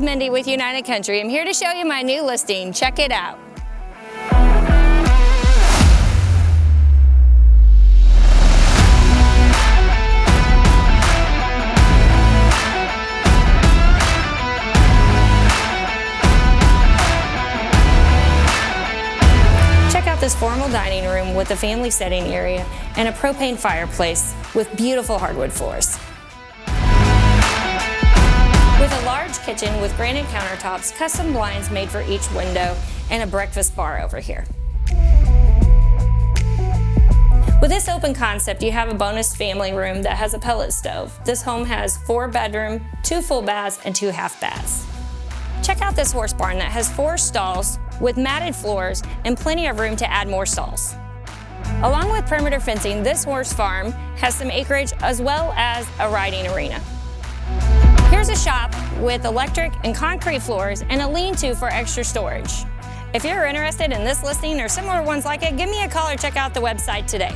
Mindy with United Country. I'm here to show you my new listing. Check it out. Check out this formal dining room with a family setting area and a propane fireplace with beautiful hardwood floors. With a large kitchen with granite countertops, custom blinds made for each window, and a breakfast bar over here. With this open concept, you have a bonus family room that has a pellet stove. This home has 4 bedrooms, 2 full baths, and 2 half baths. Check out this horse barn that has 4 stalls with matted floors and plenty of room to add more stalls. Along with perimeter fencing, this horse farm has some acreage as well as a riding arena. Here's a shop with electric and concrete floors and a lean-to for extra storage. If you're interested in this listing or similar ones like it, give me a call or check out the website today.